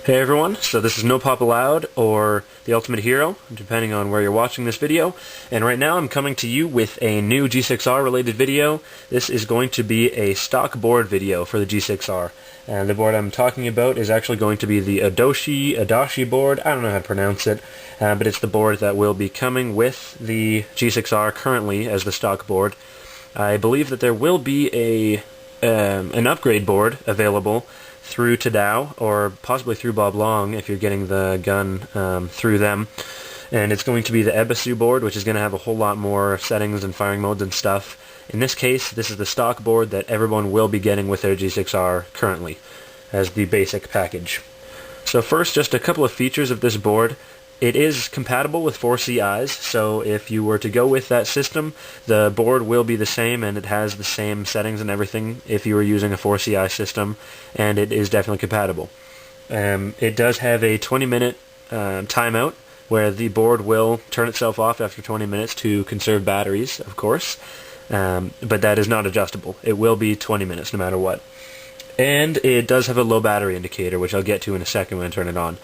Hey everyone, so this is No Pop Allowed, or The Ultimate Hero, depending on where you're watching this video. And right now I'm coming to you with a new G6r related video. This is going to be a stock board video for the G6r. And the board I'm talking about is actually going to be the Adachi board. I don't know how to pronounce it, but it's the board that will be coming with the G6r currently as the stock board. I believe that there will be an upgrade board available through Tadao, or possibly through Bob Long if you're getting the gun through them. And it's going to be the Ebisu board, which is going to have a whole lot more settings and firing modes and stuff. In this case, this is the stock board that everyone will be getting with their G6r currently, as the basic package. So first, just a couple of features of this board. It is compatible with 4C eyes, so if you were to go with that system, the board will be the same and it has the same settings and everything if you were using a 4C eye system, and it is definitely compatible. It does have a 20-minute timeout where the board will turn itself off after 20 minutes to conserve batteries, of course, but that is not adjustable. It will be 20 minutes no matter what. And it does have a low battery indicator, which I'll get to in a second when I turn it on.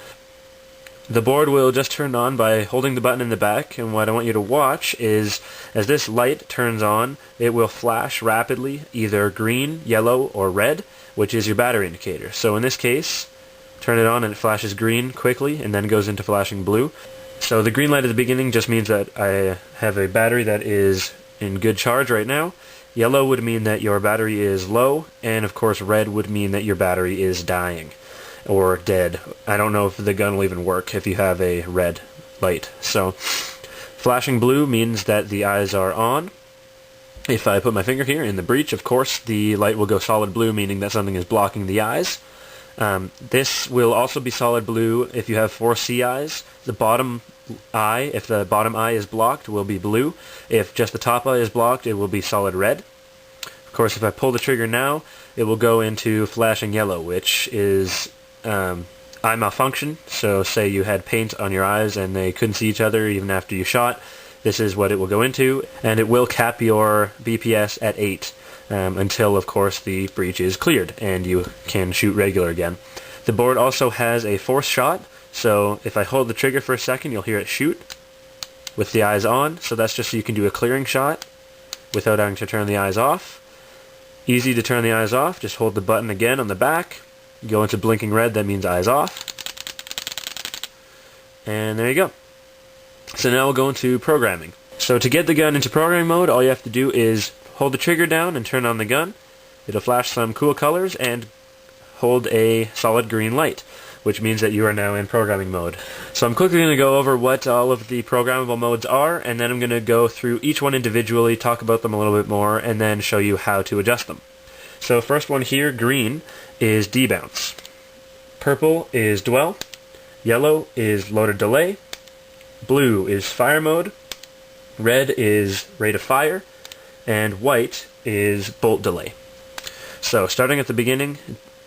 The board will just turn on by holding the button in the back, and what I want you to watch is as this light turns on, it will flash rapidly either green, yellow, or red, which is your battery indicator. So in this case, turn it on and it flashes green quickly and then goes into flashing blue. So the green light at the beginning just means that I have a battery that is in good charge right now. Yellow would mean that your battery is low, and of course red would mean that your battery is dying or dead. I don't know if the gun will even work if you have a red light. So flashing blue means that the eyes are on. If I put my finger here in the breech, of course the light will go solid blue, meaning that something is blocking the eyes. This will also be solid blue if you have 4C eyes. The bottom eye, if the bottom eye is blocked, will be blue. If just the top eye is blocked, it will be solid red. Of course, if I pull the trigger now, it will go into flashing yellow, which is eye malfunction. So say you had paint on your eyes and they couldn't see each other even after you shot. This is what it will go into, and it will cap your BPS at 8 until, of course, the breach is cleared and you can shoot regular again. The board also has a force shot, so if I hold the trigger for a second, you'll hear it shoot with the eyes on. So that's just so you can do a clearing shot without having to turn the eyes off. Easy to turn the eyes off, just hold the button again on the back. Go into blinking red, that means eyes off. And there you go. So now we'll go into programming. So to get the gun into programming mode, all you have to do is hold the trigger down and turn on the gun. It'll flash some cool colors and hold a solid green light, which means that you are now in programming mode. So I'm quickly going to go over what all of the programmable modes are, and then I'm going to go through each one individually, talk about them a little bit more, and then show you how to adjust them. So first one here, green, is debounce. Purple is dwell. Yellow is loaded delay. Blue is fire mode. Red is rate of fire. And white is bolt delay. So starting at the beginning,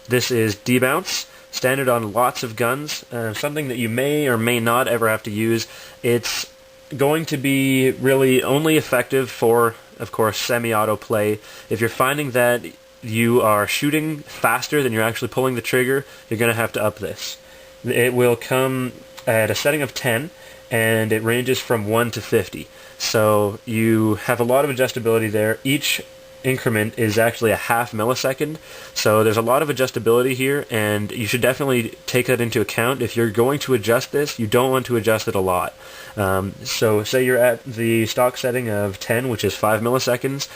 this is debounce. Standard on lots of guns. Something that you may or may not ever have to use. It's going to be really only effective for, of course, semi-auto play. If you're finding that you are shooting faster than you're actually pulling the trigger, you're going to have to up this. It will come at a setting of 10, and it ranges from 1 to 50. So you have a lot of adjustability there. Each increment is actually a half millisecond, so there's a lot of adjustability here, and you should definitely take that into account. If you're going to adjust this, you don't want to adjust it a lot. So say you're at the stock setting of 10, which is 5 milliseconds,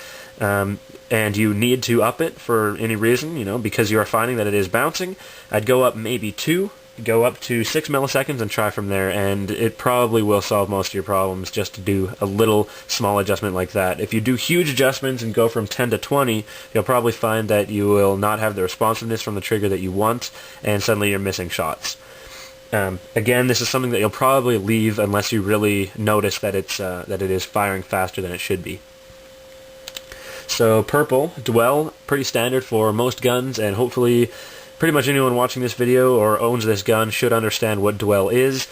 and you need to up it for any reason, because you are finding that it is bouncing, I'd go up maybe 2, go up to 6 milliseconds and try from there, and it probably will solve most of your problems just to do a little small adjustment like that. If you do huge adjustments and go from 10 to 20, you'll probably find that you will not have the responsiveness from the trigger that you want, and suddenly you're missing shots. Again, this is something that you'll probably leave unless you really notice that it is firing faster than it should be. So purple, dwell, pretty standard for most guns, and hopefully pretty much anyone watching this video or owns this gun should understand what dwell is.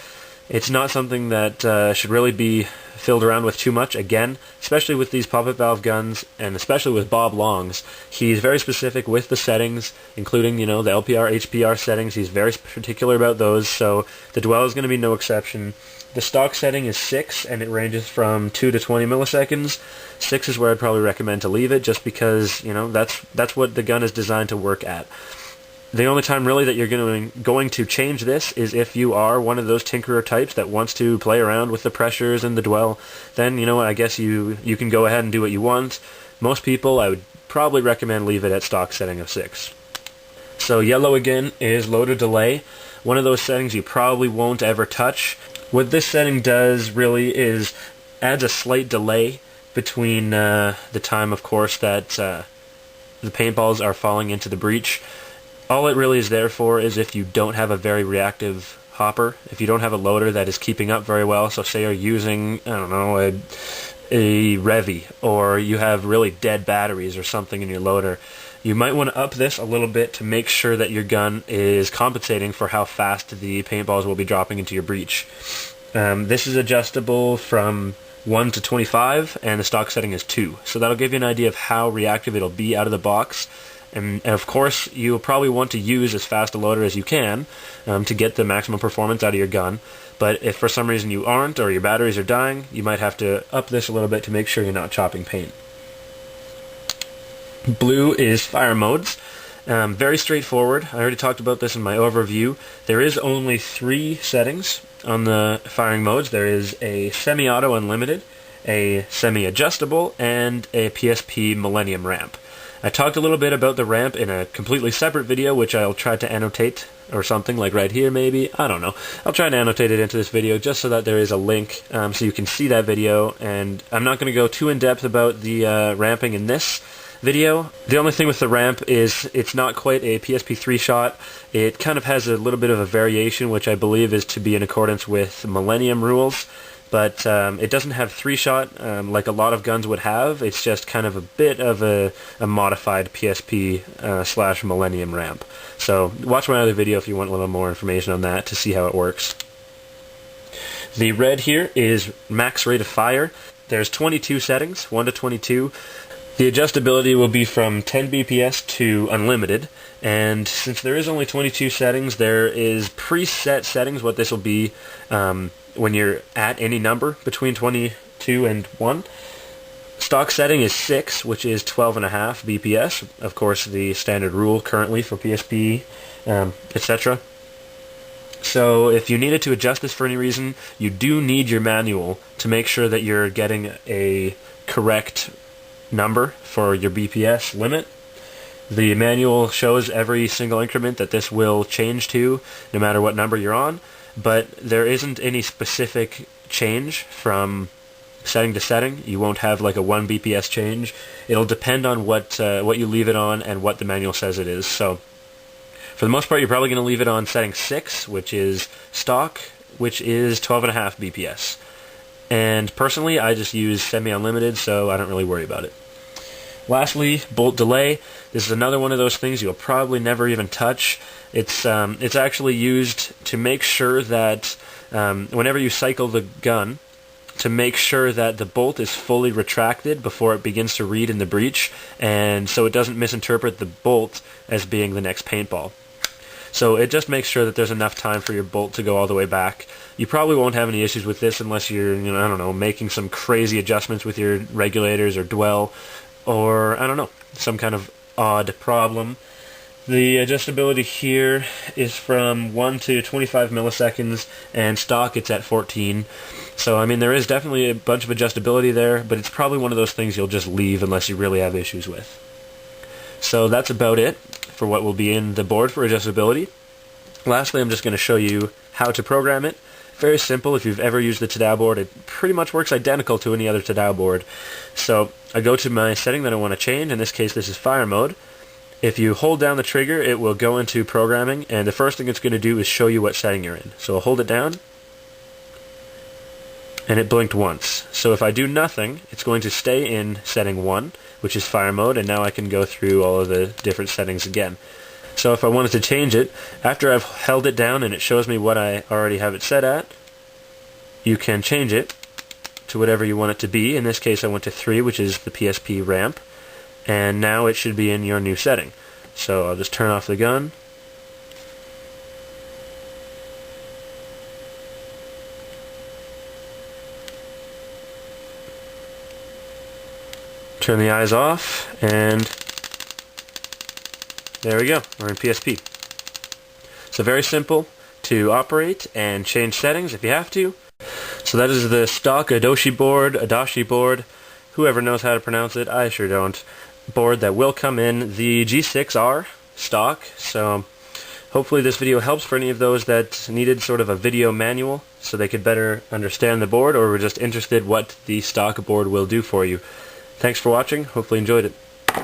It's not something that should really be filled around with too much. Again, especially with these pop-up valve guns, and especially with Bob Long's, he's very specific with the settings, including, the LPR, HPR settings. He's very particular about those, so the dwell is going to be no exception. The stock setting is 6, and it ranges from 2 to 20 milliseconds. 6 is where I'd probably recommend to leave it, just because, that's what the gun is designed to work at. The only time really that you're going to change this is if you are one of those tinkerer types that wants to play around with the pressures and the dwell. Then, I guess you can go ahead and do what you want. Most people, I would probably recommend leave it at stock setting of 6. So yellow again is loader delay. One of those settings you probably won't ever touch. What this setting does really is adds a slight delay between the time, of course, that the paintballs are falling into the breech. All it really is there for is if you don't have a very reactive hopper, if you don't have a loader that is keeping up very well. So say you're using, a Revy, or you have really dead batteries or something in your loader, you might want to up this a little bit to make sure that your gun is compensating for how fast the paintballs will be dropping into your breech. This is adjustable from 1 to 25, and the stock setting is 2. So that'll give you an idea of how reactive it'll be out of the box. And of course, you'll probably want to use as fast a loader as you can to get the maximum performance out of your gun. But if for some reason you aren't, or your batteries are dying, you might have to up this a little bit to make sure you're not chopping paint. Blue is fire modes. Very straightforward. I already talked about this in my overview. There is only 3 settings on the firing modes. There is a semi-auto unlimited, a semi-adjustable, and a PSP Millennium ramp. I talked a little bit about the ramp in a completely separate video, which I'll try to annotate, or something like right here maybe. I don't know. I'll try to annotate it into this video just so that there is a link so you can see that video. And I'm not going to go too in-depth about the ramping in this video. The only thing with the ramp is it's not quite a PSP 3-shot. It kind of has a little bit of a variation, which I believe is to be in accordance with Millennium rules. But it doesn't have 3-shot like a lot of guns would have. It's just kind of a bit of a modified PSP / Millennium ramp. So watch my other video if you want a little more information on that to see how it works. The red here is max rate of fire. There's 22 settings, 1 to 22. The adjustability will be from 10 BPS to unlimited, and since there is only 22 settings, there is preset settings what this will be when you're at any number between 22 and 1. Stock setting is 6, which is 12.5 BPS, of course the standard rule currently for PSP, etc. So if you needed to adjust this for any reason, you do need your manual to make sure that you're getting a correct number for your BPS limit. The manual shows every single increment that this will change to, no matter what number you're on, but there isn't any specific change from setting to setting. You won't have like a 1 BPS change. It'll depend on what you leave it on and what the manual says it is. So for the most part, you're probably going to leave it on setting 6, which is stock, which is 12.5 BPS. And personally, I just use semi-unlimited, so I don't really worry about it. Lastly, bolt delay. This is another one of those things you'll probably never even touch. It's actually used to make sure that whenever you cycle the gun, to make sure that the bolt is fully retracted before it begins to read in the breech, and so it doesn't misinterpret the bolt as being the next paintball. So it just makes sure that there's enough time for your bolt to go all the way back. You probably won't have any issues with this unless you're, I don't know, making some crazy adjustments with your regulators or dwell, or, I don't know, some kind of odd problem. The adjustability here is from 1 to 25 milliseconds, and stock it's at 14. So, I mean, there is definitely a bunch of adjustability there, but it's probably one of those things you'll just leave unless you really have issues with. So that's about it for what will be in the board for adjustability. Lastly, I'm just going to show you how to program it. Very simple. If you've ever used the Tadao board, it pretty much works identical to any other Tadao board. So I go to my setting that I want to change. In this case, this is fire mode. If you hold down the trigger, it will go into programming, and the first thing it's going to do is show you what setting you're in. So I'll hold it down, and it blinked once. So if I do nothing, it's going to stay in setting 1, which is fire mode, and now I can go through all of the different settings again. So if I wanted to change it, after I've held it down and it shows me what I already have it set at, you can change it to whatever you want it to be. In this case I went to 3, which is the PSP ramp, and now it should be in your new setting. So I'll just turn off the gun. Turn the eyes off, and there we go, we're in PSP. So very simple to operate and change settings if you have to. So that is the stock Adachi board, whoever knows how to pronounce it, I sure don't, board that will come in the G6r stock. So hopefully this video helps for any of those that needed sort of a video manual so they could better understand the board, or were just interested what the stock board will do for you. Thanks for watching, hopefully you enjoyed it.